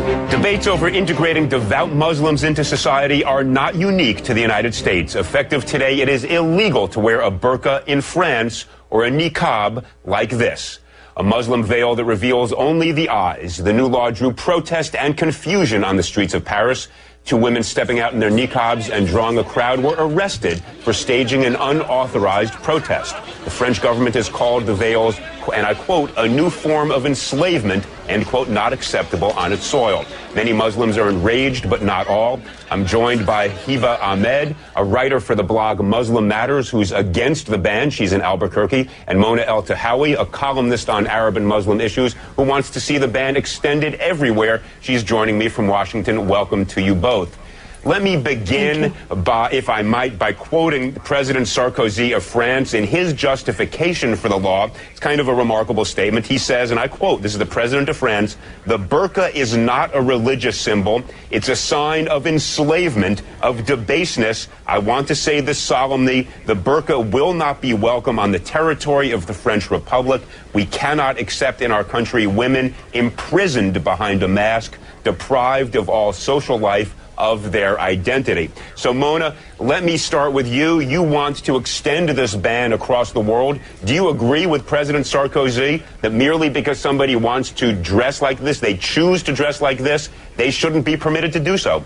Debates over integrating devout Muslims into society are not unique to the United States. Effective today, it is illegal to wear a burqa in France or a niqab like this, a Muslim veil that reveals only the eyes. The new law drew protest and confusion on the streets of Paris. Two women stepping out in their niqabs and drawing a crowd were arrested for staging an unauthorized protest. The French government has called the veils, and I quote, a new form of enslavement, end quote, not acceptable on its soil. Many Muslims are enraged, but not all. I'm joined by Hiba Ahmed, a writer for the blog Muslim Matters, who's against the ban. She's in Albuquerque. And Mona El-Tahawi, a columnist on Arab and Muslim issues, who wants to see the ban extended everywhere. She's joining me from Washington. Welcome to you both. Let me begin, if I might, by quoting President Sarkozy of France in his justification for the law. It's kind of a remarkable statement. He says, and I quote, this is the President of France, "The burqa is not a religious symbol. It's a sign of enslavement, of debaseness. I want to say this solemnly. The burqa will not be welcome on the territory of the French Republic. We cannot accept in our country women imprisoned behind a mask, deprived of all social life, of their identity." So, Mona, let me start with you. You want to extend this ban across the world. Do you agree with President Sarkozy that merely because somebody wants to dress like this, they choose to dress like this, they shouldn't be permitted to do so?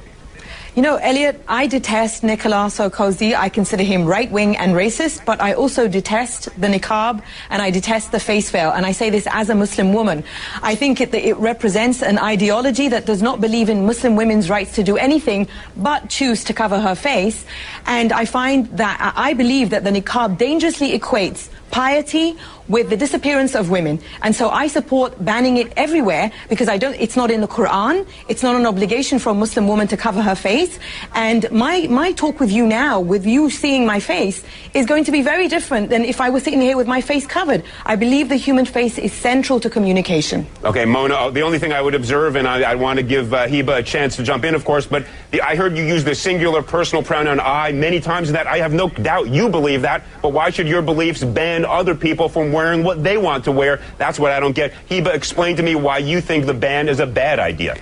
You know, Elliot, I detest Nicolas Sarkozy. I consider him right-wing and racist, but I also detest the niqab and I detest the face veil. And I say this as a Muslim woman. I think it represents an ideology that does not believe in Muslim women's rights to do anything but choose to cover her face. And I find that I believe that the niqab dangerously equates piety with the disappearance of women. And so I support banning it everywhere because it's not in the Quran. It's not an obligation for a Muslim woman to cover her face. And my talk with you now, with you seeing my face, is going to be very different than if I was sitting here with my face covered. I believe the human face is central to communication. Okay, Mona, the only thing I would observe, and I want to give Hiba a chance to jump in, of course, but I heard you use the singular personal pronoun I many times, that I have no doubt you believe that, but why should your beliefs ban other people from wearing what they want to wear? That's what I don't get. Hiba, explain to me why you think the ban is a bad idea.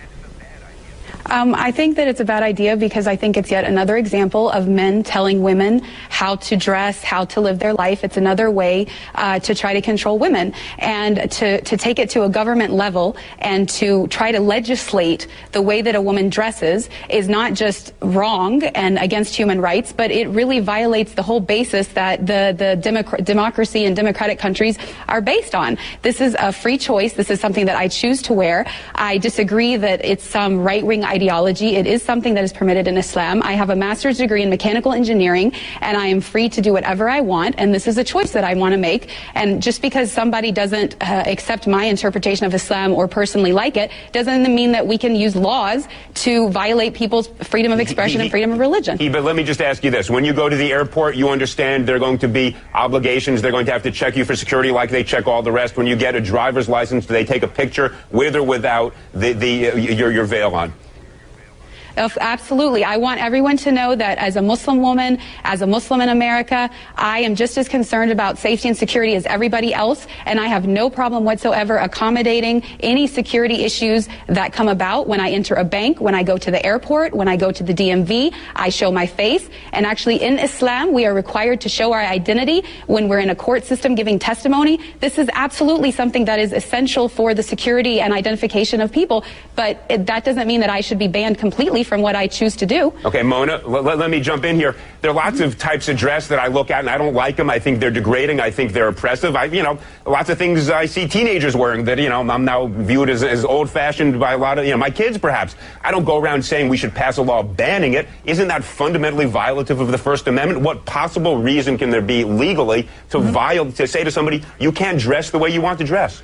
I think that it's a bad idea because I think it's yet another example of men telling women how to dress, how to live their life. It's another way to try to control women. And to take it to a government level and to try to legislate the way that a woman dresses is not just wrong and against human rights, but it really violates the whole basis that the democracy and democratic countries are based on. This is a free choice. This is something that I choose to wear. I disagree that it's some right-wing ideology. It is something that is permitted in Islam. I have a master's degree in mechanical engineering, and I am free to do whatever I want, and this is a choice that I want to make. And just because somebody doesn't accept my interpretation of Islam or personally like it, doesn't mean that we can use laws to violate people's freedom of expression and freedom of religion. But let me just ask you this. When you go to the airport, you understand there are going to be obligations. They're going to have to check you for security like they check all the rest. When you get a driver's license, do they take a picture with or without your veil on? Absolutely. I want everyone to know that as a Muslim woman, as a Muslim in America, I am just as concerned about safety and security as everybody else, and I have no problem whatsoever accommodating any security issues that come about when I enter a bank, when I go to the airport, when I go to the DMV. I show my face, and actually in Islam, we are required to show our identity when we're in a court system giving testimony. This is absolutely something that is essential for the security and identification of people, but that doesn't mean that I should be banned completely from what I choose to do. Okay, Mona, let me jump in here. There are lots of types of dress that I look at and I don't like them. I think they're degrading. I think they're oppressive. Lots of things I see teenagers wearing that, I'm now viewed as old-fashioned by a lot of, my kids perhaps. I don't go around saying we should pass a law banning it. Isn't that fundamentally violative of the First Amendment? What possible reason can there be legally to say to somebody, you can't dress the way you want to dress?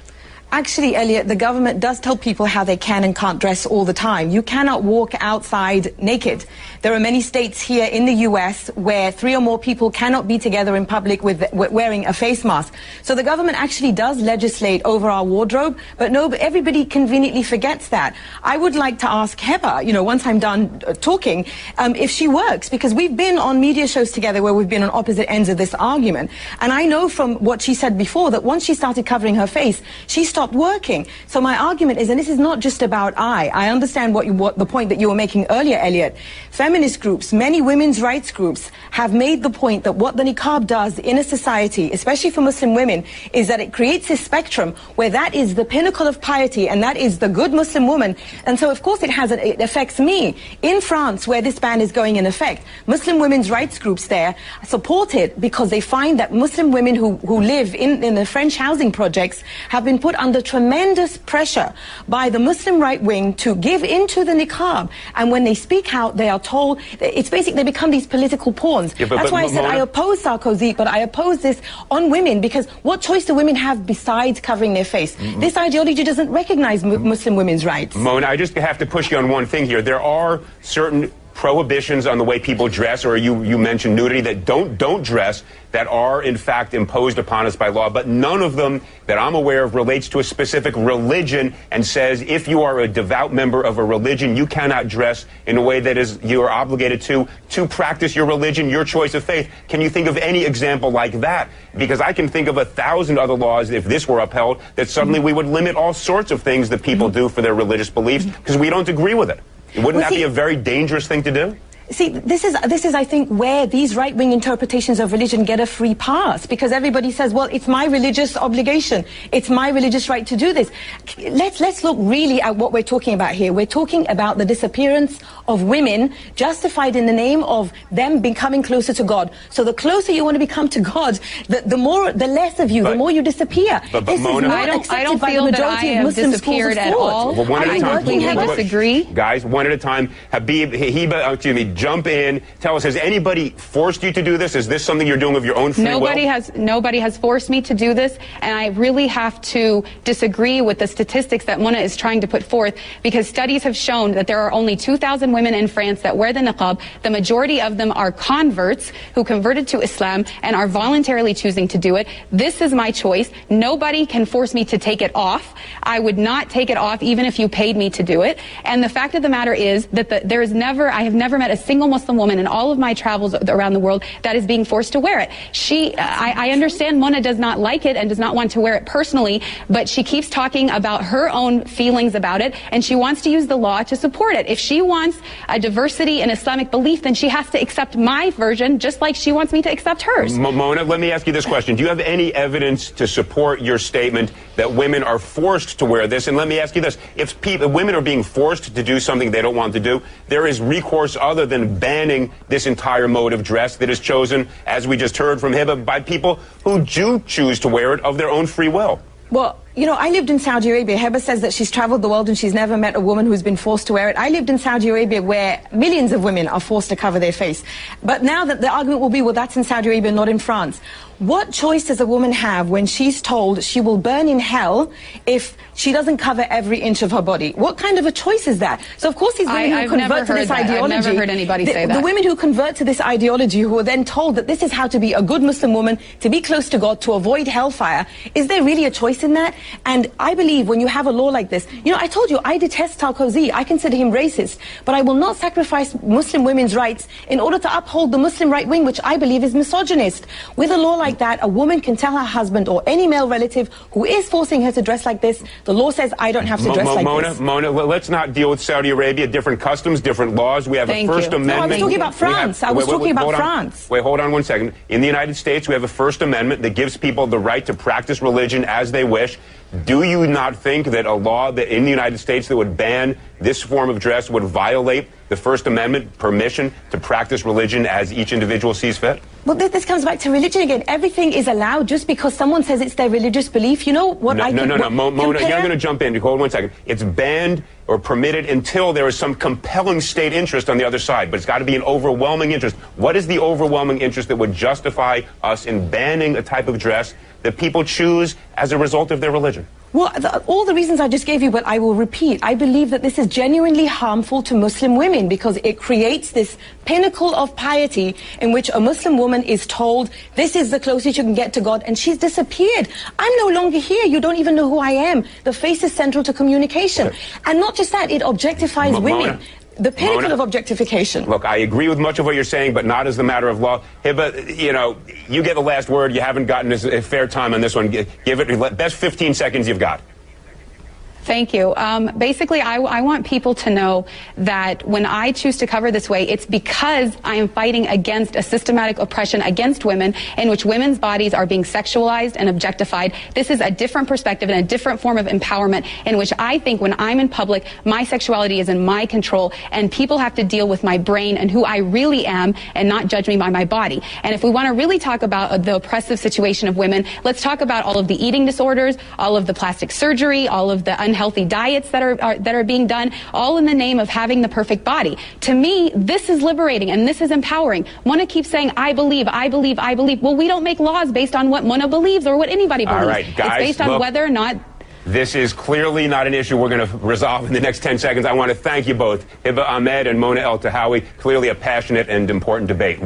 Actually, Elliot, the government does tell people how they can and can't dress all the time. You cannot walk outside naked. There are many states here in the U.S. where 3 or more people cannot be together in public with wearing a face mask. So the government actually does legislate over our wardrobe, but everybody conveniently forgets that. I would like to ask Hiba, once I'm done talking, if she works, because we've been on media shows together where we've been on opposite ends of this argument. And I know from what she said before that once she started covering her face, she started stopped working. So my argument is, and this is not just about I understand what the point that you were making earlier, Elliot. Feminist groups, many women's rights groups have made the point that what the niqab does in a society, especially for Muslim women, is that it creates a spectrum where that is the pinnacle of piety and that is the good Muslim woman. And so of course it affects me. In France, where this ban is going in effect, Muslim women's rights groups there support it because they find that Muslim women who live in the French housing projects have been put under tremendous pressure by the Muslim right wing to give into the niqab. And when they speak out, they are told, it's basically, they become these political pawns. Yeah, that's why I said I oppose Sarkozy, but I oppose this on women, because what choice do women have besides covering their face? This ideology doesn't recognize Muslim women's rights. Mona, I just have to push you on one thing here. There are certain prohibitions on the way people dress, or you mentioned nudity, that don't dress, that are in fact imposed upon us by law, but none of them that I'm aware of relates to a specific religion and says if you are a devout member of a religion, you cannot dress in a way that is you are obligated to practice your religion, your choice of faith. Can you think of any example like that? Because I can think of 1,000 other laws, if this were upheld, that suddenly we would limit all sorts of things that people do for their religious beliefs because we don't agree with it. Wouldn't that be a very dangerous thing to do? See, this is, I think, where these right-wing interpretations of religion get a free pass, because everybody says, well, it's my religious obligation. It's my religious right to do this. Let's look really at what we're talking about here. We're talking about the disappearance of women justified in the name of them becoming closer to God. So the closer you want to become to God, the less of you, the more you disappear. But this Mona, is not accepted by the majority of Muslim schools of thought. Well, one at a time. I disagree. Guys, one at a time. Habib, Hiba, excuse me, jump in. Tell us, has anybody forced you to do this? Is this something you're doing of your own free will? Nobody has forced me to do this, and I really have to disagree with the statistics that Mona is trying to put forth, because studies have shown that there are only 2,000 women in France that wear the niqab. The majority of them are converts who converted to Islam and are voluntarily choosing to do it. This is my choice. Nobody can force me to take it off. I would not take it off even if you paid me to do it. And the fact of the matter is that I have never met a single Muslim woman in all of my travels around the world that is being forced to wear it. I understand Mona does not like it and does not want to wear it personally, but she keeps talking about her own feelings about it, and she wants to use the law to support it. If she wants a diversity in Islamic belief, then she has to accept my version just like she wants me to accept hers. Mona, let me ask you this question. Do you have any evidence to support your statement that women are forced to wear this? And let me ask you this. If women are being forced to do something they don't want to do, there is recourse other than banning this entire mode of dress that is chosen, as we just heard from Hiba, by people who do choose to wear it of their own free will. Well, you know, I lived in Saudi Arabia. Heba says that she's traveled the world and she's never met a woman who's been forced to wear it. I lived in Saudi Arabia where millions of women are forced to cover their face. But now that the argument will be, well, that's in Saudi Arabia, not in France. What choice does a woman have when she's told she will burn in hell if she doesn't cover every inch of her body? What kind of a choice is that? So, of course, these women who convert to this ideology... I've never heard anybody say that. The women who convert to this ideology, who are then told that this is how to be a good Muslim woman, to be close to God, to avoid hellfire, is there really a choice in that? And I believe when you have a law like this... You know, I told you, I detest Sarkozy. I consider him racist. But I will not sacrifice Muslim women's rights in order to uphold the Muslim right wing, which I believe is misogynist. With a law like that, a woman can tell her husband or any male relative who is forcing her to dress like this, the law says I don't have to dress like this. Mona, let's not deal with Saudi Arabia. Different customs, different laws. We have a First Amendment. No, I was talking about France. I was talking about France. Wait, hold on one second. In the United States, we have a First Amendment that gives people the right to practice religion as they wish. Do you not think that a law that in the United States that would ban this form of dress would violate the First Amendment permission to practice religion as each individual sees fit? Well, this comes back to religion again. Everything is allowed just because someone says it's their religious belief. You know what I think? No, Mona, you're going to jump in. Hold 1 second. It's banned or permitted until there is some compelling state interest on the other side, but it's got to be an overwhelming interest. What is the overwhelming interest that would justify us in banning a type of dress that people choose as a result of their religion? Well, all the reasons I just gave you, but I will repeat. I believe that this is genuinely harmful to Muslim women because it creates this pinnacle of piety in which a Muslim woman is told, this is the closest you can get to God, and she's disappeared. I'm no longer here. You don't even know who I am. The face is central to communication. Okay. And not just that, it objectifies women. The pinnacle of objectification. Look, I agree with much of what you're saying, but not as the matter of law. Hiba, you know, you get the last word. You haven't gotten a fair time on this one. Give it best 15 seconds you've got. Thank you. Basically, I want people to know that when I choose to cover this way, it's because I am fighting against a systematic oppression against women in which women's bodies are being sexualized and objectified. This is a different perspective and a different form of empowerment in which I think when I'm in public, my sexuality is in my control and people have to deal with my brain and who I really am and not judge me by my body. And if we want to really talk about the oppressive situation of women, let's talk about all of the eating disorders, all of the plastic surgery, all of the unhealthy diets that are being done, all in the name of having the perfect body. To me, this is liberating and this is empowering. Mona keeps saying, I believe, I believe, I believe. Well, we don't make laws based on what Mona believes or what anybody believes. All right, guys, it's based on whether or not. This is clearly not an issue we're going to resolve in the next 10 seconds. I want to thank you both, Hiba Ahmed and Mona El Tahawi. Clearly a passionate and important debate.